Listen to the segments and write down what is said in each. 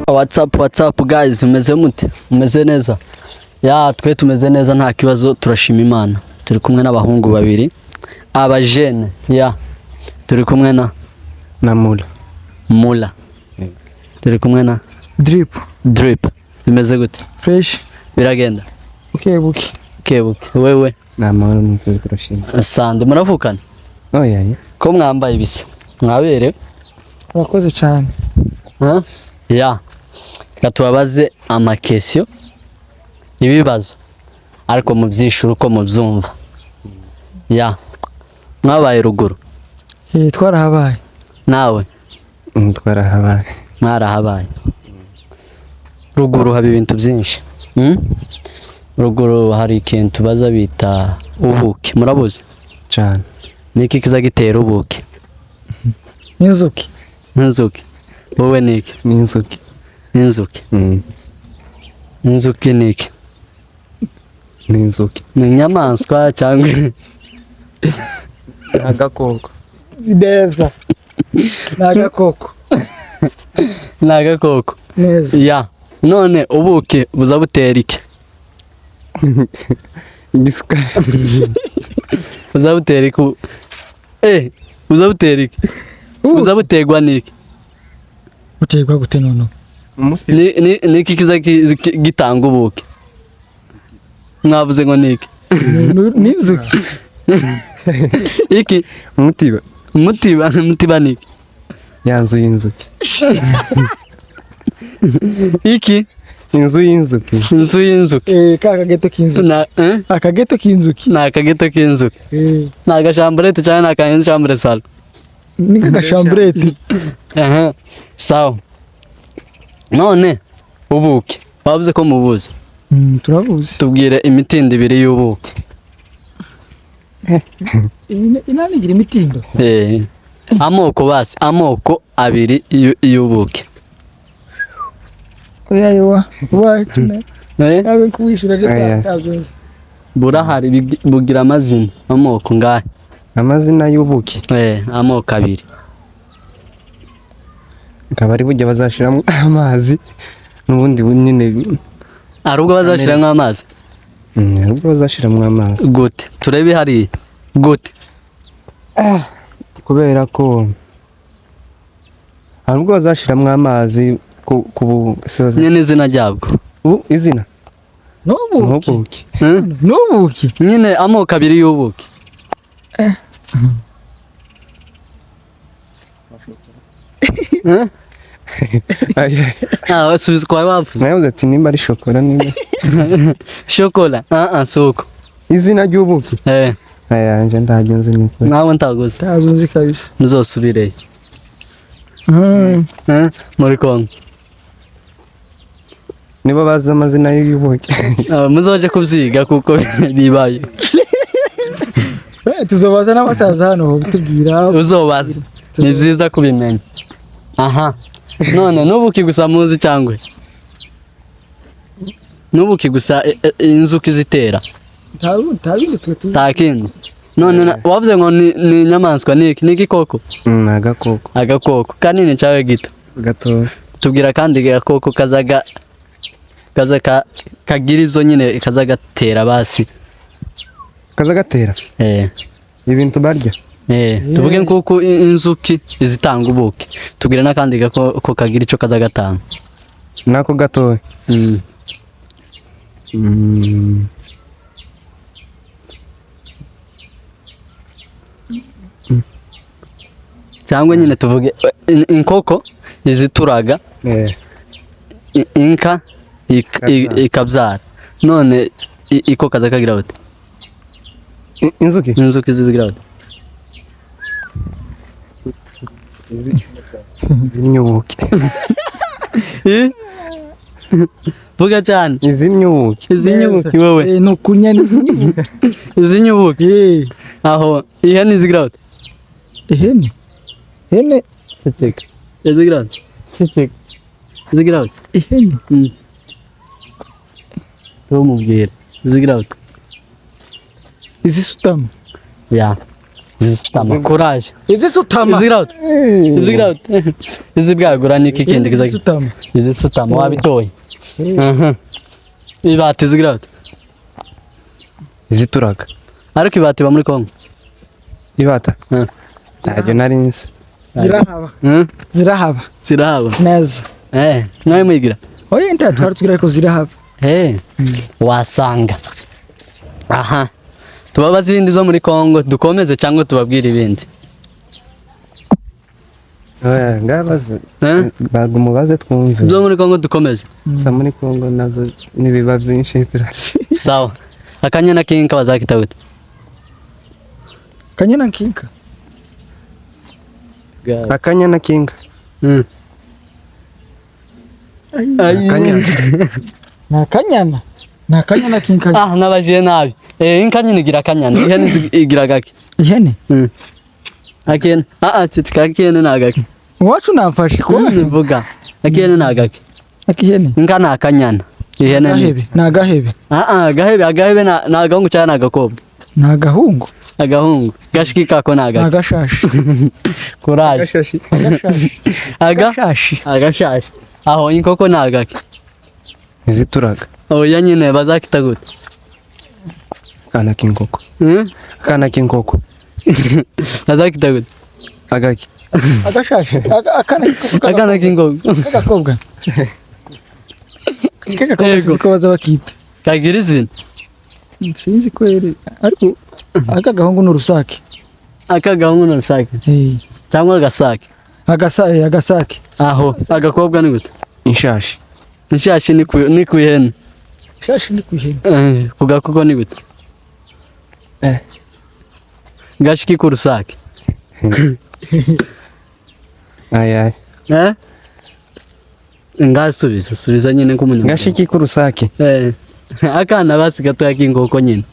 What's up guys, umeze mute? Umeze neza? Ya twe tumeze neza nta kibazo, turashima Imana. Turi kumwe n'abahungu babiri abajene. Ya turi kumwe na Mula. Turi kumwe na Drip. Bimeze gute? Fresh. Biragenda? Buke. Wewe? Namahoro nuko turashima. Asante, muravukana? Oya. Ko mwambaye ibisa? Mwaberewe? Urakoze cyane. Ya gatubabaze amakesyo ibibazo ariko mubyishura uko mubyumva. Ya mwabaye ruguru? Twarahabaye. Nawe? Twarahabaye. Mwarahabaye. Ruguru haba ibintu byinshi. Ruguru hari ikintu baza bita ubuki, murabuze cyane. Niki kiza gitera ubuki? Inzuki. Wowe niki? Inzuki. Inzuki niki? N'inzuki. Ni inyamaswa cyangwa agakoko? Neza. Nagakoko. Neza. Ya none ubuki buza butera iki? Igisuka. Buza butera iki? Buza butera iki? Buza butegwa niki? Butegwa gute nono? Niki kiza gitanga ubuki? Mwavuze ngo niki? N'inzuki. Iki? Mutiba niki? Yanzu y'inzuki. Iki? Inzu y'inzuki. Kakageto k'inzuki. Akageto k'inzuki. Ni akageto k'inzuki. Ni agashamburete cyangwa ni akashambure salo? Ni agashamburete. Sawa. None ubuki wavuze ko mubuze? Turabuze. Tubwire imitindo ibiri y'ubuki. Inanigira imitindo? Amoko abiri y'ubuki. Oya nawe kubishura gatazunze. Burahari bugira amazina amoko ngahe? Amazina y'ubuki? Amoko abiri. Akaba ari burya bazashiramo amazi n'ubundi nyine. Arubwo bazashiramo amazi? Arubwo bazashiramo amazi. Gute? Turebe hari gute? Kubera ko arubwo bazashiramo amazi ku nyine izina ryabwo. Izina? N'ubuki. Nyine amoko abiri y'ubuki. Subiza kwa wavuze. Nawe ati nimba ari shokora niba. Shokora? Soko. Izina ry'ubuki? Nje ndagenze niko. Nawe ntagoze. Tazunze kabisa. Muzosubire. Muri Kongo. Niba bazi amazina y'ubuki. Muzoje kubyiga kuko bibaye. Tuzobaza n'abasaza hano tubwira. Uzobaza. Ni byiza kubimenya. None n'ubuki gusa muzi cyangwa? N'ubuki gusa inzuki zitera? Ntabindi twe tuzi. Takindi. None wavuze ngo ni inyamaswa niki? Niki koko? Agakoko. Agakoko. Kanini cyawe gito? Gato. Tubwira kandi agakoko kazaga kagira ibyo nyine kazagatera basi. Kazagatera? Ibintu barya? Tuvuge nkuko inzuki izitanga ubuki. Tubwira n'akandi gakoko kagira icyo kazagatanga. Nako gatoya? Cyangwa nyine tuvuge inkoko izituraga, inka ikabyara. None iko kaza kagira bute? Inzuki zigira bute? Izimyubuki. Vuga cyane. Izimyubuki wowe. Nukunya n'izinyubuki. Izinyubuki. Aho ihene zigira bute? Ihene ceceka. Zigira bute? Ceceka. Zigira bute? Ihene. Tumubwira. Zigira bute? Izisutama. Ya. Izisutama courage. Izisutama. Izigiraute. Izibwagura niki kindi kiza. Izisutama. Izisutama wabitoye. Aha. Ibati izigiraute. izituraga Ariko ibati ba muri Kongo. ibata ntabyo nari nzi Zirahaba. Zirahaba. Zirahaba. Neza. Mwaye muyigira. Oya nta twari tugira ko zirahaba. Wasanga. Aha. Tubabaza ibindi zo muri Kongo dukomeze cyangwa tubabwira ibindi. oya ngabaze bago mubaze twumve Zo muri Kongo dukomeze. sa muri Kongo nazo nibiba byinshi Sawa. Akanyana kinka bazakita gute? Kanyana kinka. akanyana kinga akanyana Na kanyana kinka. Nabaje nabi. Inka nyine igira akanyana. Ihene igira gake. Ihene. Akene. Akene nagake. Wacu namfashe ko Vuga. Akene nagake. akihene. Inka na akanyana. Ihene Agahebe. Agahebe na agahungu cyane agakobwa. Ni agahungu. Agahungu. Gashikika ko nagake. Agashashi. Courage. agashashi Agashashi. Agashashi. Aho inkoko nagake. izituraga Oya nyine bazakita gute? akana k'inkoko akana k'inkoko Bazakita gute? agaki Agashashi. Akana k'inkoko. Agakobwa. Yego. Ko baza bakita. Kagira izina. Sinzi kwere. Ariko aka gahungu n'urusake. Akagahungu n'urusake. Cyangwa agasake. Agasake. Aho agakobwa ni gute? inshashi Inshashi ni ku ihene. Shashi ni kwihene. Ku gakoko ni gute? Gashiki ku rusake. ayaye Subiza nyine nk'umunyamaguru. gashiki ku rusake Akana basi gatoya k'inkoko nyine.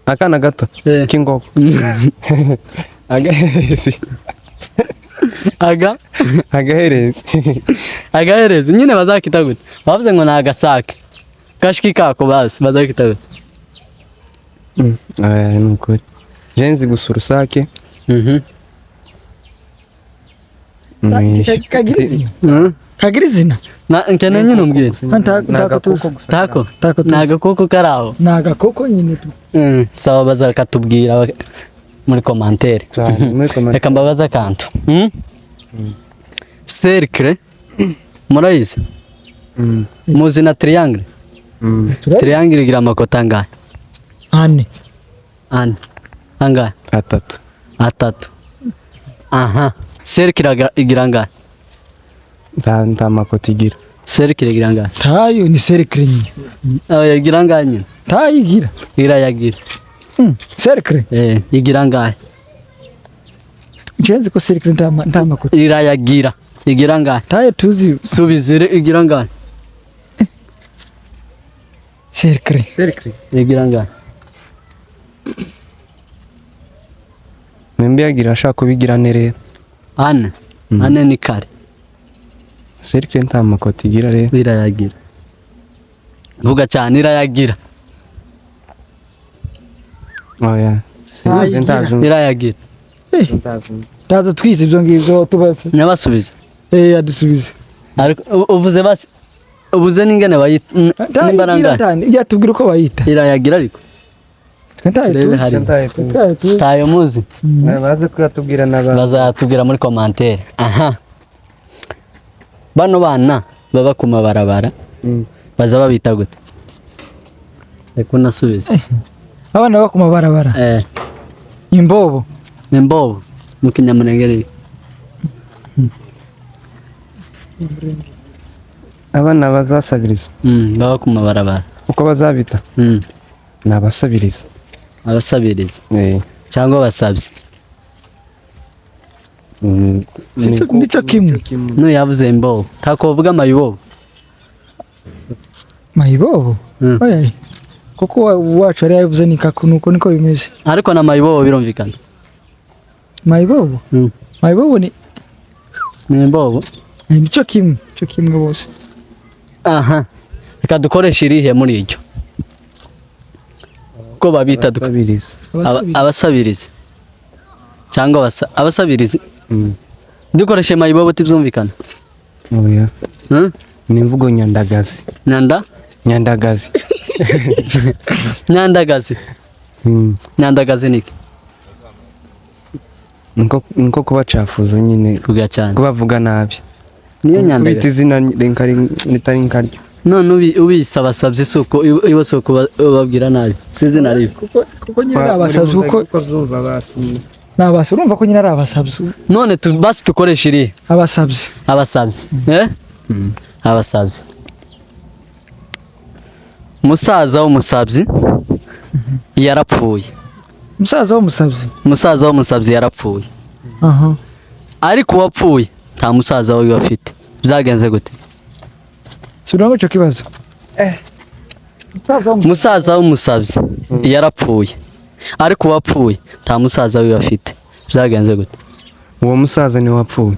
akana gato k'inkoko agaherezi agaherezi nyine bazakita gute? Bavuze ngo ni agasake. Gashiki kako basi bazakita gute? ni ukuri jenzi gusa urusake Kagira izina. Nkene nyine umbwira. Tako. Ni agakoko kari aho. Ni agakoko nyine. Sawa bazakatubwira muri komantere. Reka mbabaza akantu. Cercle murayizi? Muzi na triangle? Triangle igira amakota angahe? Ane. Angahe? Atatu. Aha. Cercle igira angahe? nta makoti igira Cercle igira angahe? Tayo ni cercle nyine. Igira angahe nyine? Tayo igira. Irayagira. Cercle. Igira angahe? Jenzi ko cercle nta makoti. Irayagira. Igira angahe? Tayo tuzi. Subizire igira angahe? Cercle. Igira angahe? nimba yagira ashaka kubigira rero Ane ni kare. cercle nta makoti igira rero Irayagira. Vuga cyane irayagira. oya Irayagira. Ndaza twize ibyo ngibyo tubaze. Nyabasubiza. Adusubize. Ariko uvuze basi ubuze n'ingene bayita nimbaranga. Yatubwira uko bayita. Irayagira ariko. Tayo muzi. baze kuyatubwira n'abandi Bazatubwira muri komantere. Aha. Bano bana baba ku mabarabara. Baza babita gute? Reka unasubize. Abana baba ku mabarabara. Imbobo. Imbobo mu Kinyamurenge. abana bazasabiriza baba ku mabarabara. uko bazabita ni abasabiriza Abasabiriza cyangwa abasabyi. Nico kimwe. Yavuze imbobo. Takovuga mayibobo. Mayibobo? Oya. Kuko wacu ari yavuze ni kakunuko niko bimeze. Ariko na mayibobo birumvikana. Mayibobo? Mayibobo ni imbobo. Nico kimwe bose. Aha. Reka dukoresha irihe muri iryo? Ko babita abasabiriza abasabiriza. cyangwa abasabirizi dukoreshe mayibobo tibyumvikana oya ni imvugo nyandagazi nyandagazi nyandagazi niki nko kubacafuza nyine kuga cyane kubavuga nabi niyo nyandagazi bita izina ritari nkaryo none ubisabasabye suko ibo suko babwira nabi sizina ribi kuko nyine abasabye uko nabase urumva ko nyine ari abasabye none basi tukoresha iri abasabye abasabye musaza w'umusabyi yarapfuye musaza w'umusabyi yarapfuye ariko uwapfuye nta musaza we bafite byagenze gute Suramo ico kibazo musaza w'umusabyi yarapfuye ariko uwapfuye nta musaza we bafite byagenze gute uwo musaza ni wapfuye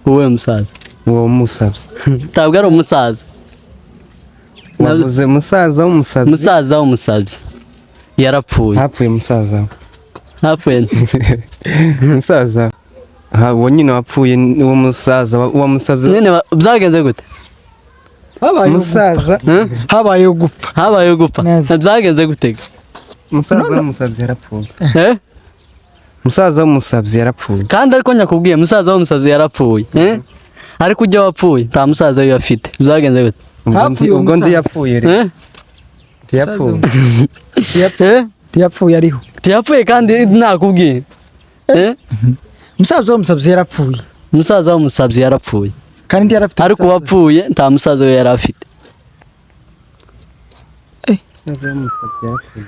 uwe musaza uwo musabyi tabwo ari umusaza wavuze musaza w'umusabyi yarapfuye hapfuye musaza hapfuye musaza uwo nyine wapfuye uwo musaza uwo musabyi nyine byagenze gute musaza habaye gupfa byagenze gute musaza w'umusabyi yarapfuye musaza w'umusabyi yarapfuye kandi ariko nyakubwiye musaza w'umusabyi yarapfuye ariko ujya wapfuye nta musaza we bafite byagenze gute ubwo ndi yapfuye rero yapfuye ariho yapfuye kandi nakubwiye musaza w'umusabyi yarapfuye musaza w'umusabyi yarapfuye kandi yarafite ariko wapfuye nta musaza we yari afite musaza w'umusabyi yarapfuye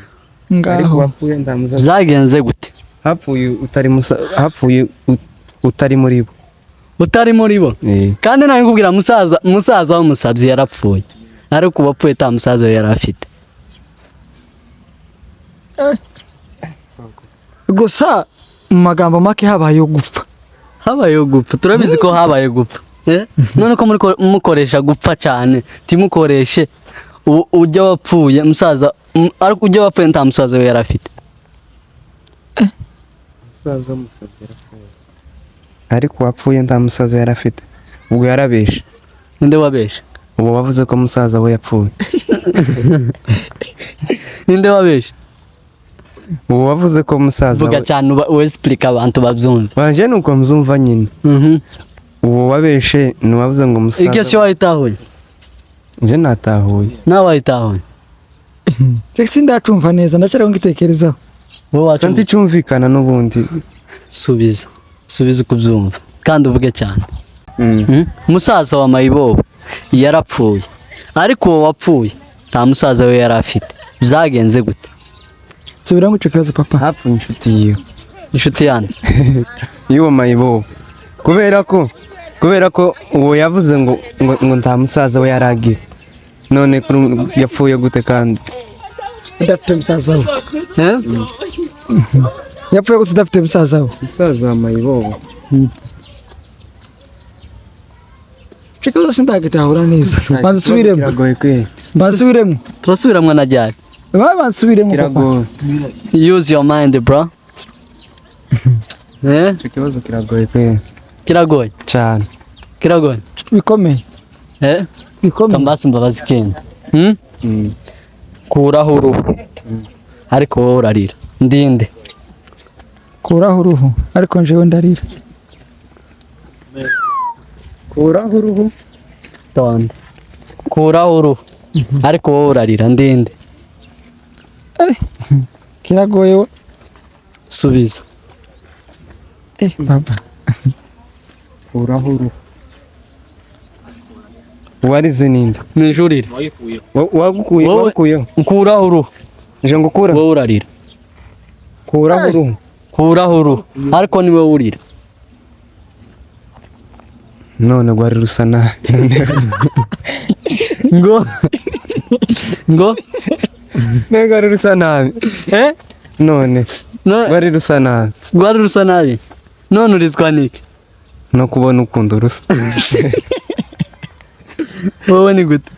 ngaho wapfuye nta musaza byagenze gute hapfuye utari muri bo kandi nawe nkubwira musaza w'umusabyi yarapfuye ariko uwapfuye nta musaza we yari afite gusa mu magambo make habayeho gupfa turabizi ko habaye gupfa none ko mukoresha gupfa cyane timukoreshe ujya wapfuye musaza ariko ujya wapfuye nta musaza we yari afite musaza w'umusabyi yarapfuye ariko wapfuye nta musaza yari afite ubwo yarabeshe ninde wabeshe ubu wavuze ko musaza we yapfuye ninde wabeshe ubu wavuze ko musaza vuga cyane explique abantu babyumva banje nuko mzumva nyine ubu wabeshe ni wavuze ngo musaza igese wahitahuye nje natahuye nawe wahitahuye Jackson ndacumva neza ndacare ngitekerezaho wowe wacu cyumvikana n'ubundi subiza kubyumva kandi uvuge cyane musaza wa mayibobo yarapfuye ariko uwo wapfuye nta musaza we yari afite byagenze gute subiramo ico kibazo papa hapfuye inshuti yanjye y'uwo mayibobo kubera ko uwo yavuze ngo nta musaza we yaragiye none yapfuye gute kandi udafite musaza we yapfuye gute udafite musaza we musaza wa mayibobo Chikaza sindagitahura neza basubiremo turasubiramo na ryari basubiremo papa use your mind bro icyo kibazo kiragoye cyane bikomeye kambasi mbabazi kindi kuraho uruhu ariko wowe urarira ndinde kuraho uruhu ariko njewe ndarira kuraho uruhu tonde kuraho uruhu ariko wowe urarira ndinde kiragoye subiza baba kuraho uruhu warize ninde nijurire wagukuyeho kuraho uruhu nje ngo kura wowe urarira kuraho uruhu ariko ni wowe urira none gwari rusa nabi ngo gwari rusa nabi none gwari rusa nabi none urizwa niki no kubona ukunda urusa wowe ni gute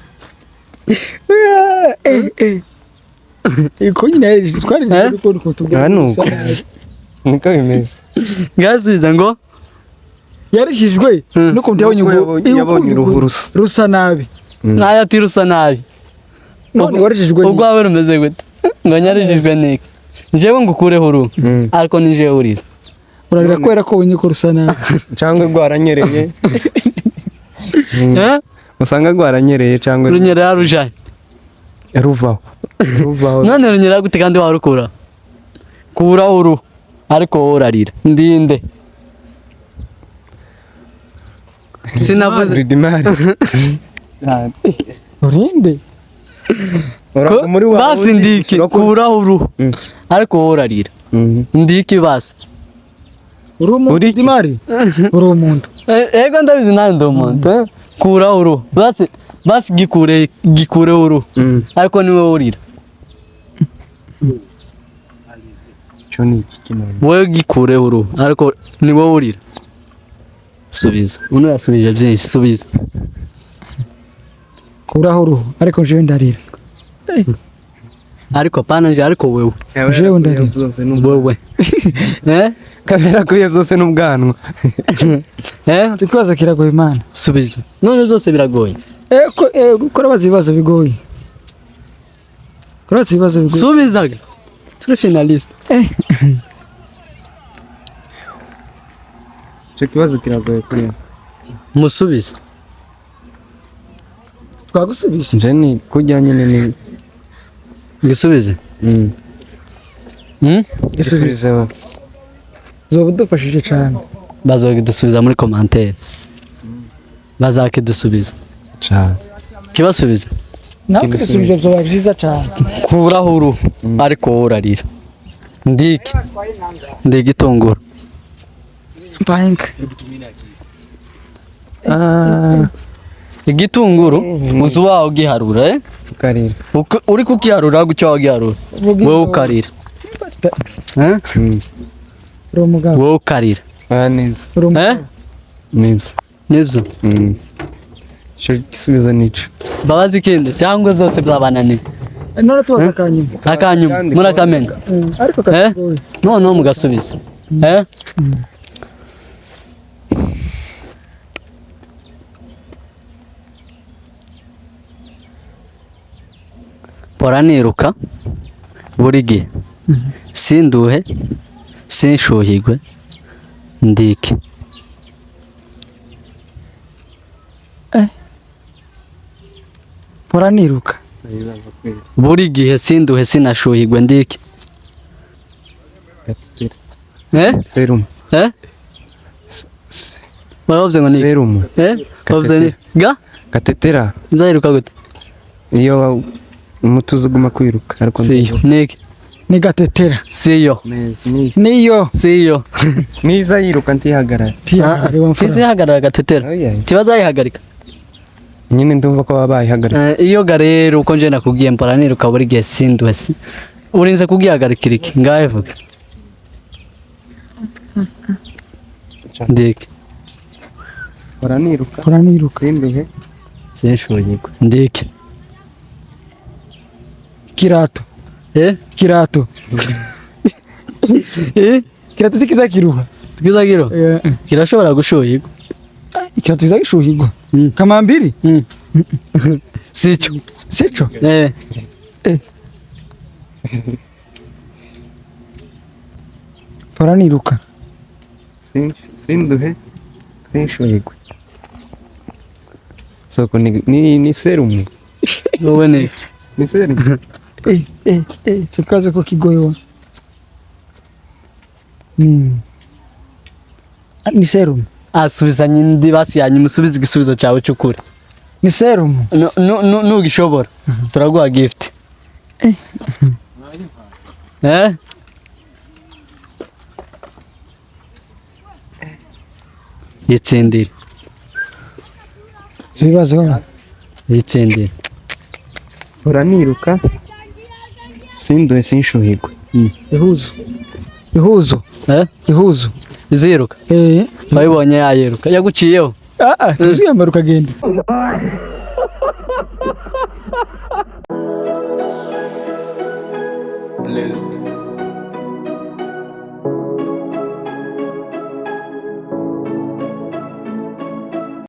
iko nyine twari ko tubwira niko bimeze. ngasubiza ngo yarishijwe n'ukuntu yabonye uruhu rusa nabi. nayo ati rusa nabi. None warishijwe ubwo wawe rumeze gute? ngo nyarishijwe niki? Njyewe ngukureho uruhu ariko ni jewe urira. Urarira kwera ko ubonye ko rusa nabi cyangwa rwaranyereye. Usanga rwaranyereye cyangwa runyerera rujaye ruvaho. none runyerera gute kandi warukura? Kuraho uruhu ariko wowe urarira. Ndinde sinavuze Ridimari. urinde basi ndiki kuraho uruhu ariko wowe urarira. Ndiki basi uri umuntu Ridimari uri umuntu. ego ndabizi nawe ndi umuntu. Kuraho uruhu basi gikureho uruhu ariko ni wowe urira. cyo ni iki kinone? wowe gikureho uruhu ariko ni wowe urira. Subiza. Uno yasubije byinshi. Subiza. Kuraho uruhu ariko jewe ndarira. ariko pana nje ariko wewe jewe ndarira. Wewe kabera kuye zose n'ubwanwa. Ikibazo kiragoye Imana. Subiza. None zose biragoye. Kora bazi ibibazo bigoye. Kora bazi ibibazo bigoye. Subiza. Turi finalist. Cyo kibazo kiragoye kuri. Musubiza. Twagusubisha. Nje ni kujyanye ni Gisubize. Gisubize wa. Zoba dufashije cyane. Bazogidusubiza muri commentaire. Bazakidusubiza. Cyane. Kibasubiza. Nawe kidusubije byoba byiza cyane. Kuraho uruhu ariko wowe urarira. Ndiki itunguru. Bank. Igitunguru uzi wawe ugiharura ukarira. Uri kukiharura gucyo wagiharura. Wowe ukarira. Wowe ukarira. Nibyo. Nibyo. Cyo gisubizo nico. Babazi kindi cyangwa byose byabananiye. None tubaza akanyuma. Akanyuma murakamenga. Ariko kagoye. None mugasubiza. Pora niruka buri gihe. Sinduhe sinshuhigwe ndiki. Pora niruka buri gihe sinduhe sinashuhigwe ndiki. Serum. Bavuze ngo ni serum. Bavuze ni gatetera. Nzayiruka gute? Iyo umutuzo guma kwiruka ariko siyo niki ni gatetera. Siyo niyo siyo niza yiruka ntihagarara. Tihagarara gatetera. Kibaza yihagarika. Nyine ndumva ko babayihagaritse. Iyo garero uko nje nakubwiye mpora niruka buri gihe sinduhe. Urinze kugihagarikira iki ngahe vuga. Ndiki. Pora niruka. Sinduhe sinshuhigwe ndiki. Kirato. Kirato. Kirato tikiza kiruha. Tikiza kiruha. Kirashobora gushuhigwa. Kirato tikiza gishuhigwa. Kamambiri. Sicho. Sicho. Pora niruka. Sinduhe sinshuhigwe. Soko ni serum. Wowe ni serum. Tukaze ko kigoyo. Ni serum. Asubiza nyindi basi yanyu musubize igisubizo cyawe cy'ukuri. Ni serum. Nugishobora turaguha gift. Yitsindire. Zibazo. Yitsindire. Pora niruka sinduhe sinshuhigwe. Ihuzo. Ihuzo. Iziruka. Wabibonye yayiruka. Yaguciyeho. Uziyambara ukagenda. Blessed.